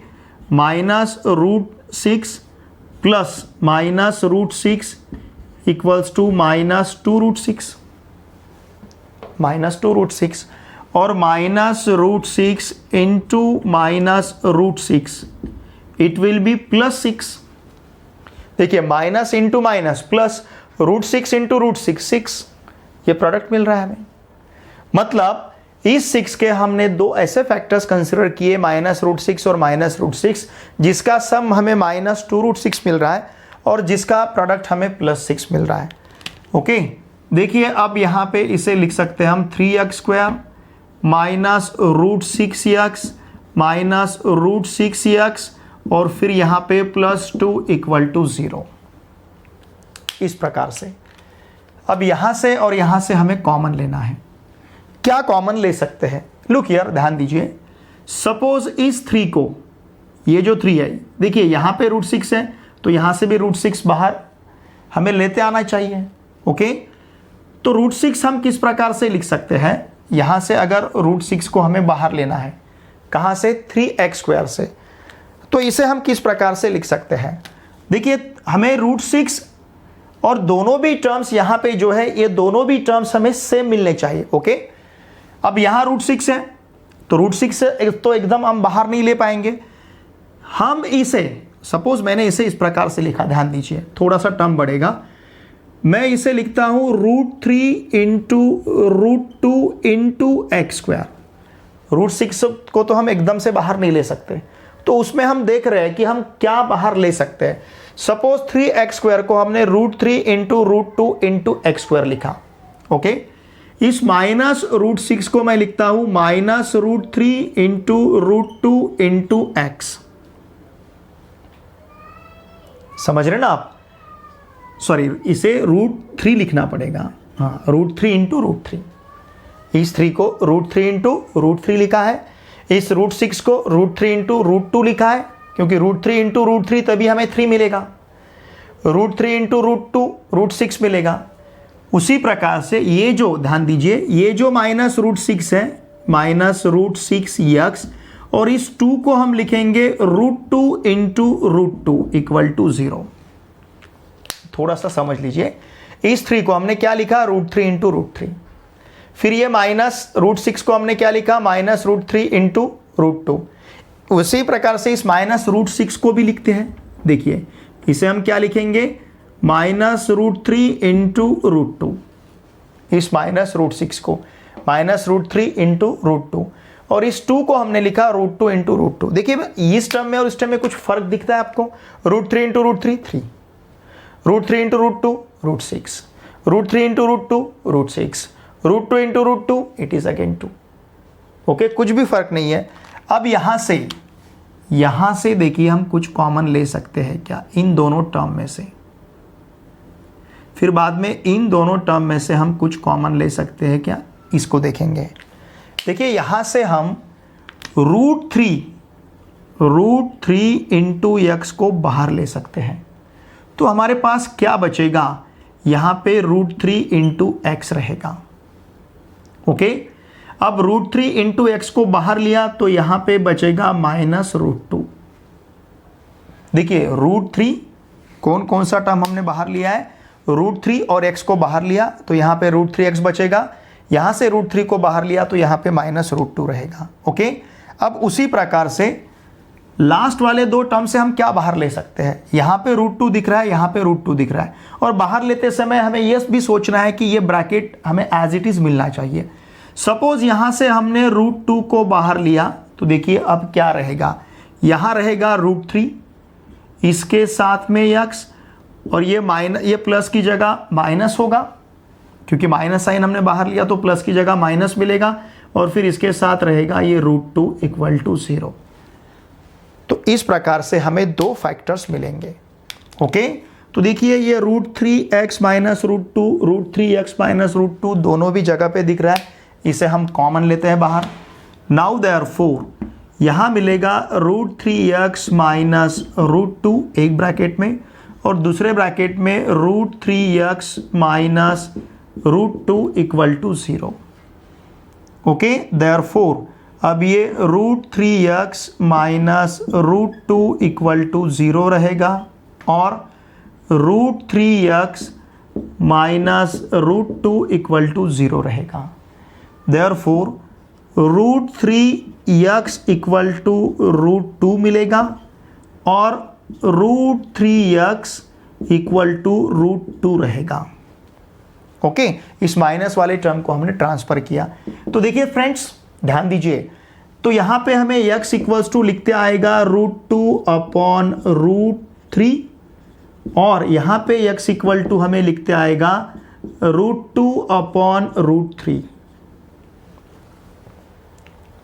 -√6 प्लस -√6 इक्वल्स टू -2√6, -2√6 और -√6 इंटू -√6 इट विल बी +6। देखिए minus into minus plus √6 into √6 6, ये प्रोडक्ट मिल रहा है हमें। मतलब इस 6 के हमने दो ऐसे फैक्टर्स कंसिडर किए, -√6 और -√6, जिसका सम हमें -2√6 मिल रहा है और जिसका प्रोडक्ट हमें +6 मिल रहा है। ओके, देखिए अब यहाँ पे इसे लिख सकते हैं हम 3x² -√6x -√6x और फिर यहाँ पे +2 = 0, इस प्रकार से। अब यहाँ से और यहाँ से हमें कॉमन लेना है। क्या कॉमन ले सकते हैं? लुक हियर, ध्यान दीजिए, सपोज इस 3 को, ये जो 3 है, देखिए यहाँ पे √6 है तो यहाँ से भी √6 बाहर हमें लेते आना चाहिए। ओके, तो √6 हम किस प्रकार से लिख सकते हैं? यहाँ से अगर √6 को हमें बाहर लेना है, कहाँ से? 3x² से। तो इसे हम किस प्रकार से लिख सकते हैं? देखिए हमें √6 और दोनों भी टर्म्स यहाँ पे जो है, ये दोनों भी टर्म्स हमें सेम मिलने चाहिए। ओके, अब यहाँ √6 है तो √6 से तो एकदम हम बाहर नहीं ले पाएंगे। हम इसे, सपोज मैंने इसे इस प्रकार से लिखा, ध्यान दीजिए, थोड़ा सा टर्म बढ़ेगा। मैं इसे लिखता हूँ √3 इंटू √2 इंटू x²। √6 को तो हम एकदम से बाहर नहीं ले सकते, तो उसमें हम देख रहे हैं कि हम क्या बाहर ले सकते हैं। सपोज 3x² को हमने √3 इंटू √2 इंटू x² लिखा। ओके, इस -√6 को मैं लिखता हूं -√3 इंटू √2 इंटू x। समझ रहे ना आप? सॉरी, इसे √3 लिखना पड़ेगा। हाँ, √3 इंटू √3, इस 3 को √3 इंटू √3 लिखा है, इस √6 को √3 इंटू √2 लिखा है, क्योंकि √3 इंटू √3 तभी हमें 3 मिलेगा, √3 इंटू √2 √6 मिलेगा। उसी प्रकार से ये जो, ध्यान दीजिए, ये जो -√6 है, -√6x, और इस 2 को हम लिखेंगे √2 इंटू √2 = 0। थोड़ा सा समझ लीजिए, इस 3 को हमने क्या लिखा? √3 इंटू √3। फिर ये -√6 को हमने क्या लिखा? -√3 इंटू √2। उसी प्रकार से इस -√6 को भी लिखते हैं। देखिए इसे हम क्या लिखेंगे? -√3 इंटू √2, इस -√6 को -√3 इंटू √2, और इस 2 को हमने लिखा √2 इंटू √2। देखिए इस टर्म में और इस टर्म में कुछ फर्क दिखता है आपको। √3 into √3 3, √3 into √2 √6, √3 into √2 √6, √2 into √2 it is again 2। Okay, कुछ भी फर्क नहीं है। अब यहां से देखिए हम कुछ कॉमन ले सकते हैं क्या, इन दोनों टर्म में से, फिर बाद में इन दोनों टर्म में से हम कुछ कॉमन ले सकते हैं क्या, इसको देखेंगे। देखिए यहां से हम √3 इंटू एक्स को बाहर ले सकते हैं, तो हमारे पास क्या बचेगा, यहां पे √3 इंटू एक्स रहेगा। ओके, अब √3 इंटू एक्स को बाहर लिया तो यहां पे बचेगा -√2। देखिए √3 कौन सा टर्म हमने बाहर लिया है, √3 और x को बाहर लिया तो यहां पे √3x बचेगा, यहां से √3 को बाहर लिया तो यहां पे -√2 रहेगा। ओके, अब उसी प्रकार से लास्ट वाले दो टर्म से हम क्या बाहर ले सकते हैं, यहां पे √2 दिख रहा है, यहां पे √2 दिख रहा है, और बाहर लेते समय हमें यह भी सोचना है कि ये ब्रैकेट हमें एज इट इज मिलना चाहिए। सपोज यहां से हमने √2 को बाहर लिया तो देखिए अब क्या रहेगा, यहां रहेगा √3, इसके साथ में x, और ये प्लस की जगह माइनस होगा, क्योंकि माइनस साइन हमने बाहर लिया तो प्लस की जगह माइनस मिलेगा, और फिर इसके साथ रहेगा ये √2 = 0। तो इस प्रकार से हमें दो फैक्टर्स मिलेंगे। ओके, तो देखिए ये √3x -√2, √3x -√2 दोनों भी जगह पे दिख रहा है, इसे हम कॉमन लेते हैं बाहर। नाउ देयरफॉर यहां मिलेगा √3x -√2 एक ब्रैकेट में, और दूसरे ब्रैकेट में √3x -√2 = 0। ओके, देयरफॉर अब ये √3x -√2 = 0 रहेगा, और √3x -√2 = 0 रहेगा। Therefore, √3x = √2 मिलेगा, और √3x = √2 रहेगा। ओके, इस माइनस वाले टर्म को हमने ट्रांसफर किया। तो देखिए फ्रेंड्स ध्यान दीजिए, तो यहां पे हमें x = लिखते आएगा √2/√3, और यहां पे x = हमें लिखते आएगा √2/√3।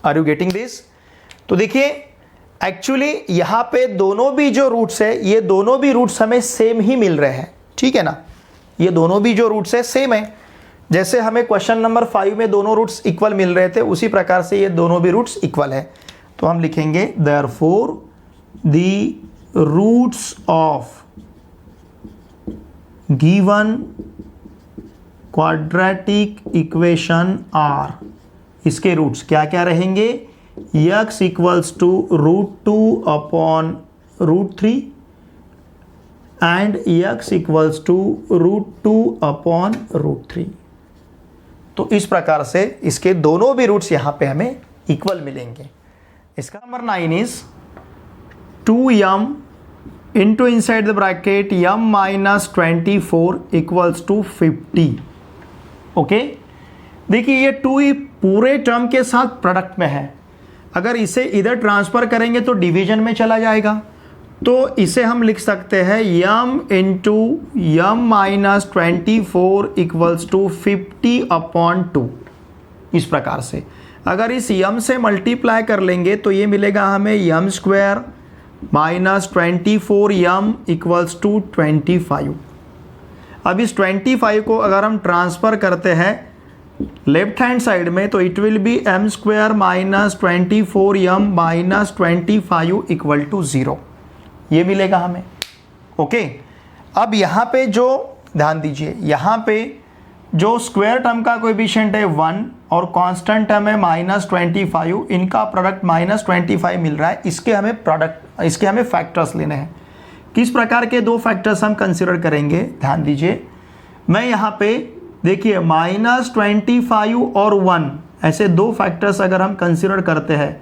Are you getting this? तो देखिए एक्चुअली यहां पे दोनों भी जो रूट्स है, ये दोनों भी रूट्स हमें सेम ही मिल रहे हैं, ठीक है ना, ये दोनों भी जो रूट्स है सेम है। जैसे हमें क्वेश्चन नंबर 5 में दोनों रूट्स इक्वल मिल रहे थे, उसी प्रकार से ये दोनों भी रूट्स इक्वल है। तो हम लिखेंगे therefore the roots of given quadratic equation are, इसके रूट्स क्या क्या रहेंगे, x = √2/√3 एंड x = √2/√3। तो इस प्रकार से इसके दोनों भी रूट्स यहां पे हमें इक्वल मिलेंगे। इसका number 9 is 2m into inside the bracket m -24 = 50। Okay, देखिए ये 2 ही पूरे टर्म के साथ प्रोडक्ट में है, अगर इसे इधर ट्रांसफर करेंगे तो डिवीजन में चला जाएगा, तो इसे हम लिख सकते हैं m × m -24 = 50/2। इस प्रकार से अगर इस m से मल्टीप्लाई कर लेंगे तो ये मिलेगा हमें m² -24m = 25। अब इस 25 को अगर हम ट्रांसफ़र करते हैं लेफ्ट हैंड साइड में तो it will B m² -24m -25 = 0, ये मिलेगा हमें। ओके, अब यहाँ पे जो ध्यान दीजिए, यहाँ पे जो स्क्वायर टर्म का कोएफिशिएंट है 1 और कांस्टेंट टर्म है -25, इनका प्रोडक्ट -25 मिल रहा है, इसके हमें फैक्टर्स लेने हैं। किस प्रकार के दो फैक्टर्स हम कंसिडर करेंगे, ध्यान दीजिए, मैं यहाँ पे देखिए -25 और 1 ऐसे दो फैक्टर्स अगर हम कंसिडर करते हैं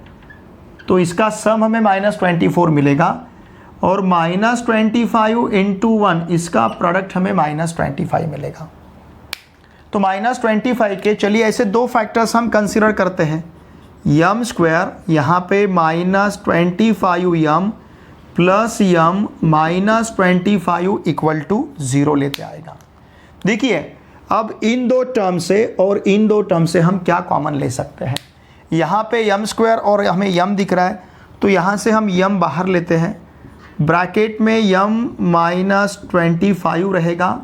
तो इसका सम हमें -24 मिलेगा, और -25 × 1 इसका प्रोडक्ट हमें -25 मिलेगा। तो -25 के चलिए ऐसे दो फैक्टर्स हम कंसिडर करते हैं, यम स्क्वायर यहाँ पे -25m plus Yama -25 equal to 0 लेते आएगा। देखिए अब इन दो टर्म से और इन दो टर्म से हम क्या कॉमन ले सकते हैं, यहाँ पे यम स्क्वायर और हमें यम दिख रहा है, तो यहाँ से हम यम बाहर लेते हैं, ब्रैकेट में यम -25 रहेगा,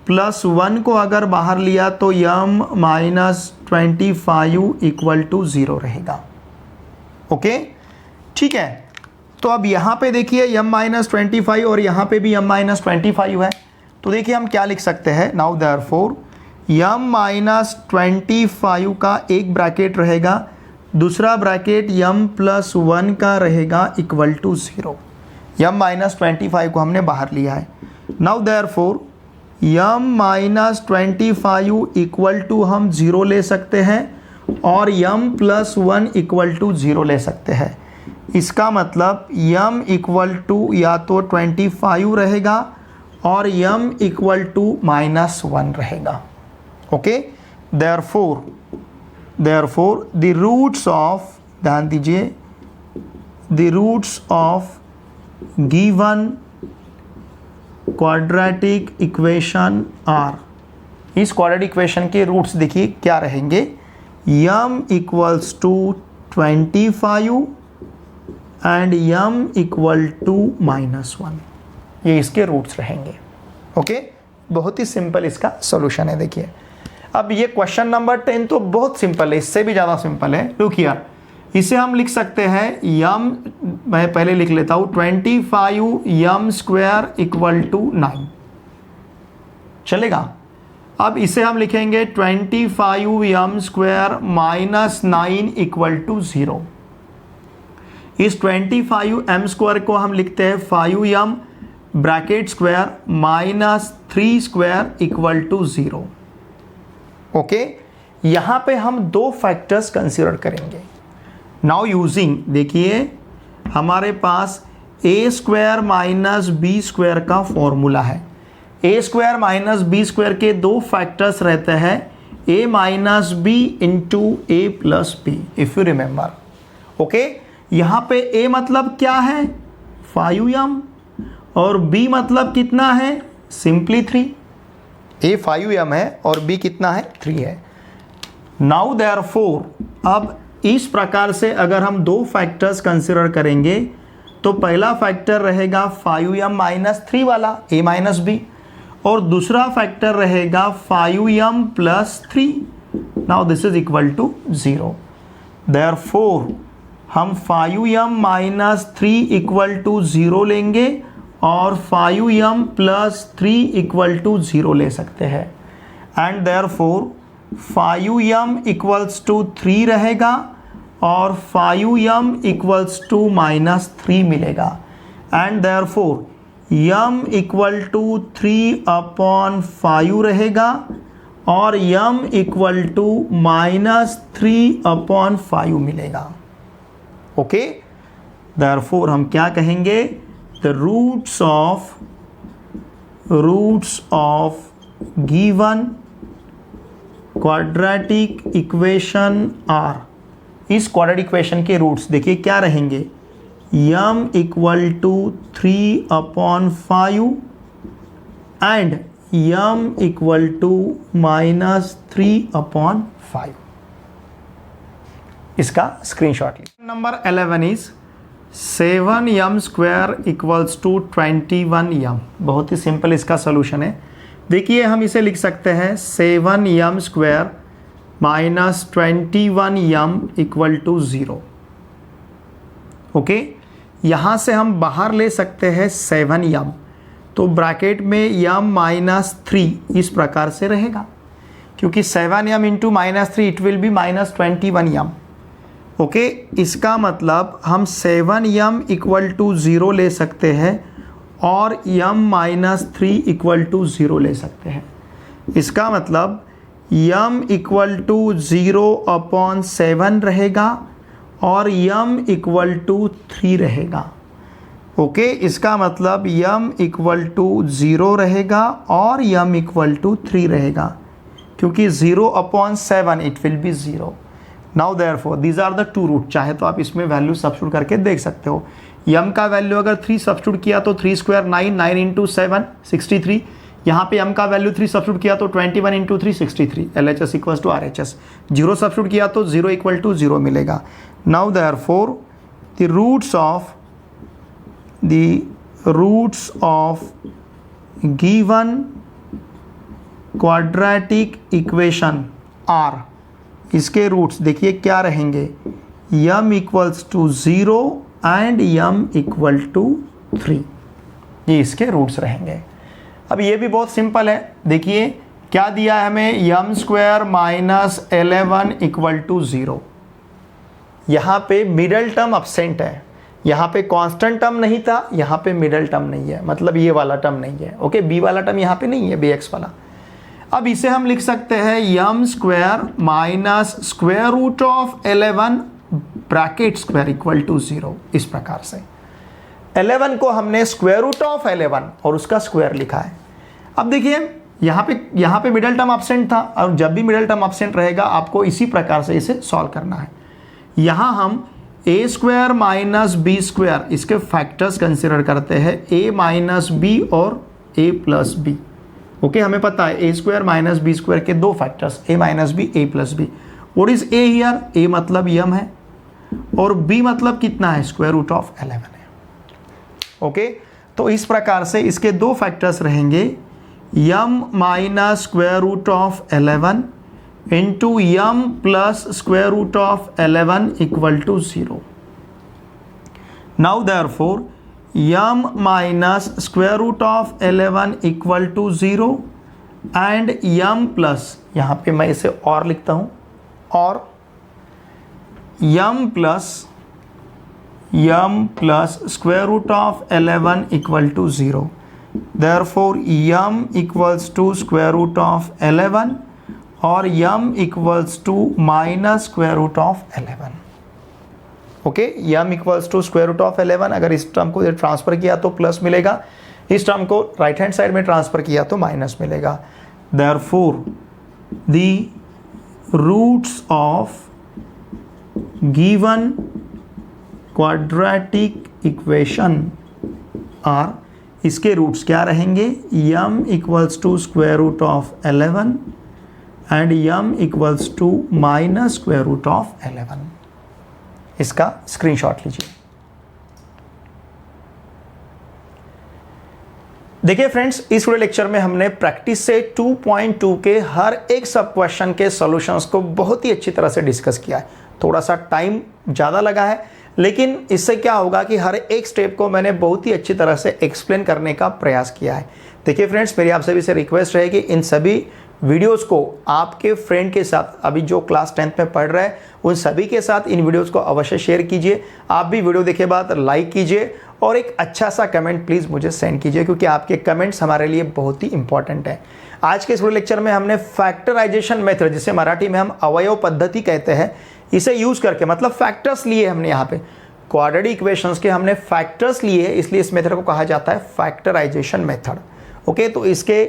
प्लस 1 को अगर बाहर लिया तो यम -25 इक्वल टू 0 रहेगा। ओके ठीक है, तो अब यहाँ पे देखिए यम -25 और यहाँ पे भी यम -25 है, तो देखिए हम क्या लिख सकते हैं, नाउ देयरफॉर यम -25 का एक ब्रैकेट रहेगा, दूसरा ब्रैकेट यम प्लस 1 का रहेगा इक्वल टू 0। यम -25 को हमने बाहर लिया है। Now therefore m -25 equal to हम 0 ले सकते हैं और यम प्लस 1 इक्वल टू 0 ले सकते हैं। इसका मतलब यम इक्वल टू या तो 25 रहेगा और यम इक्वल टू -1 रहेगा। Okay, therefore the roots of, ध्यान दीजिए, the roots of given quadratic equation are, इस क्वाड्रेटिक इक्वेशन के रूट्स देखिए क्या रहेंगे, m equals to 25 and m equal to -1, ये इसके रूट्स रहेंगे। ओके, बहुत ही सिंपल इसका सॉल्यूशन है। देखिए अब ये क्वेश्चन नंबर 10 तो बहुत सिंपल है, इससे भी ज़्यादा सिंपल है। लुक हियर, इसे हम लिख सकते हैं यम, मैं पहले लिख लेता हूँ, 25 यम स्क्वायर इक्वल टू 9 चलेगा। अब इसे हम लिखेंगे 25 यम स्क्वायर -9 इक्वल टू 0। इस 25 एम स्क्वायर को हम लिखते हैं 5 m bracket square -3 square equal to 0। Okay, यहाँ पे हम दो फैक्टर्स कंसिडर करेंगे। नाउ यूजिंग, देखिए हमारे पास a square minus b square का फॉर्मूला है। A square minus b square के दो फैक्टर्स रहते हैं, a minus b into a plus b, if you remember. Okay, यहाँ पे ए मतलब क्या है, 5 यम, और b मतलब कितना है, सिंपली 3। a 5 m है और b कितना है, 3 है। नाउ देयरफॉर अब इस प्रकार से अगर हम दो फैक्टर्स कंसिडर करेंगे तो पहला फैक्टर रहेगा 5 m माइनस 3 वाला a माइनस b, और दूसरा फैक्टर रहेगा 5 m plus 3। Now this is equal to 0। Therefore हम 5 m माइनस 3 इक्वल टू 0 लेंगे और 5 m प्लस 3 इक्वल टू 0 ले सकते हैं, and therefore 5 m equals to 3 रहेगा और 5 m इक्वल्स टू -3 मिलेगा, and therefore m equal to 3/5 रहेगा और m इक्वल टू -3/5 मिलेगा। ओके, देयरफॉर हम क्या कहेंगे, the roots of given quadratic equation are, इस quadratic equation के रूट्स देखिए क्या रहेंगे, m equal to 3/5 and m equal to -3/5। इसका स्क्रीनशॉट लीजिए। Number 11 is 7 m square equals to 21 m। बहुत ही सिंपल इसका सोल्यूशन है। देखिए हम इसे लिख सकते हैं 7 m square minus 21 m equal to 0। Okay, यहाँ से हम बाहर ले सकते हैं 7 m, तो ब्रैकेट में m -3 इस प्रकार से रहेगा, क्योंकि 7 m into -3 it will B -21 m। Okay, इसका मतलब हम 7 m इक्वल टू 0 ले सकते हैं और m -3 इक्वल टू 0 ले सकते हैं। इसका मतलब m इक्वल टू 0/7 रहेगा और m इक्वल टू 3 रहेगा। ओके, इसका मतलब m इक्वल टू 0 रहेगा और m इक्वल टू 3 रहेगा, क्योंकि 0/7 it will be 0। Now therefore these are the two root. चाहे तो आप इसमें वैल्यू सब्स्टिट्यूट करके देख सकते हो। यम का वैल्यू अगर 3 सब्स्टिट्यूट किया तो 3 स्क्वायर 9, 9 इंटू 7 63। यहाँ पे यम का वैल्यू 3 सब्स्टिट्यूट किया तो 21 into 3 63। LHS equal to RHS। 0 substitute किया तो 0 इक्वल टू 0 मिलेगा। Now therefore the roots of given quadratic equation are, इसके रूट्स देखिए क्या रहेंगे, m equals to 0 and m equal to 3, ये इसके रूट्स रहेंगे। अब ये भी बहुत सिंपल है, देखिए क्या दिया है हमें, m square minus 11 equal to 0। यहाँ पे मिडल टर्म अब्सेंट है, यहाँ पे कांस्टेंट टर्म नहीं था, यहाँ पे मिडल टर्म नहीं है, मतलब ये वाला टर्म नहीं है। ओके, बी वाला टर्म यहाँ पे नहीं है, bx वाला। अब इसे हम लिख सकते हैं m square minus square root of 11 bracket square equal to 0। इस प्रकार से 11 को हमने स्क्वायर रूट ऑफ 11 और उसका स्क्वायर लिखा है। अब देखिए यहाँ पे मिडल टर्म एब्सेंट था, और जब भी मिडल टर्म एब्सेंट रहेगा आपको इसी प्रकार से इसे सॉल्व करना है। यहाँ हम ए स्क्वायर माइनस बी स्क्वायर इसके फैक्टर्स कंसिडर करते हैं, ए माइनस बी और ए प्लस बी। ओके, हमें पता है a square minus b square के दो factors, a minus b, a plus b. What is a here, a मतलब यम है और बी मतलब कितना है, स्क्वायर रूट ऑफ 11 है। ओके, तो इस प्रकार से इसके दो फैक्टर्स रहेंगे, m minus square root of 11 into m plus square root of 11 equal to 0। Now therefore m minus square root of 11 equal to 0 and m plus, यहाँ पे मैं इसे और लिखता हूँ, और m plus square root of 11 equal to 0। Therefore m equals to square root of 11 और m equals to minus square root of 11। Okay, Yama equals to square root of 11, अगर इस टर्म को ट्रांसफर किया तो प्लस मिलेगा, इस term को right hand side में ट्रांसफर किया तो माइनस मिलेगा। Therefore the roots of given quadratic equation are, इसके रूट्स क्या रहेंगे, m equals to square root of 11 and m equals to minus square root of 11। इसका स्क्रीनशॉट लीजिए। देखिए फ्रेंड्स, इस वीडियो लेक्चर में हमने प्रैक्टिस से 2.2 के हर एक सब क्वेश्चन के सॉल्यूशंस को बहुत ही अच्छी तरह से डिस्कस किया है। थोड़ा सा टाइम ज़्यादा लगा है, लेकिन इससे क्या होगा कि हर एक स्टेप को मैंने बहुत ही अच्छी तरह से एक्सप्लेन करने का प्रयास किया है। देखिए फ्रेंड्स, मेरी आप सभी से रिक्वेस्ट रहेगी, इन सभी वीडियोस को आपके फ्रेंड के साथ, अभी जो क्लास 10th में पढ़ रहे हैं उन सभी के साथ इन वीडियोस को अवश्य शेयर कीजिए। आप भी वीडियो देखे बाद लाइक कीजिए और एक अच्छा सा कमेंट प्लीज़ मुझे सेंड कीजिए, क्योंकि आपके कमेंट्स हमारे लिए बहुत ही इंपॉर्टेंट है। आज के इस वीडियो लेक्चर में हमने फैक्टराइजेशन मेथड, जिसे मराठी में हम अवयव पद्धति कहते हैं, इसे यूज़ करके, मतलब फैक्टर्स लिए हमने यहाँ पे क्वाड्रेटिक इक्वेशंस के हमने फैक्टर्स लिए हैं, इसलिए इस मेथड को कहा जाता है फैक्टराइजेशन मेथड। ओके, तो इसके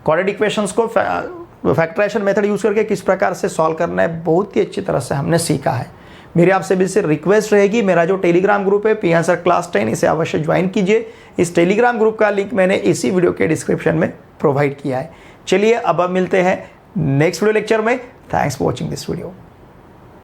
क्वाड्रेटिक इक्वेशंस को फैक्टराइजेशन मेथड यूज़ करके किस प्रकार से सॉल्व करना है बहुत ही अच्छी तरह से हमने सीखा है। मेरी आपसे भी से रिक्वेस्ट रहेगी, मेरा जो टेलीग्राम ग्रुप है पी आंसर क्लास 10, इसे अवश्य ज्वाइन कीजिए। इस टेलीग्राम ग्रुप का लिंक मैंने इसी वीडियो के डिस्क्रिप्शन में प्रोवाइड किया है। चलिए अब मिलते हैं नेक्स्ट वीडियो लेक्चर में। Thanks for watching this video.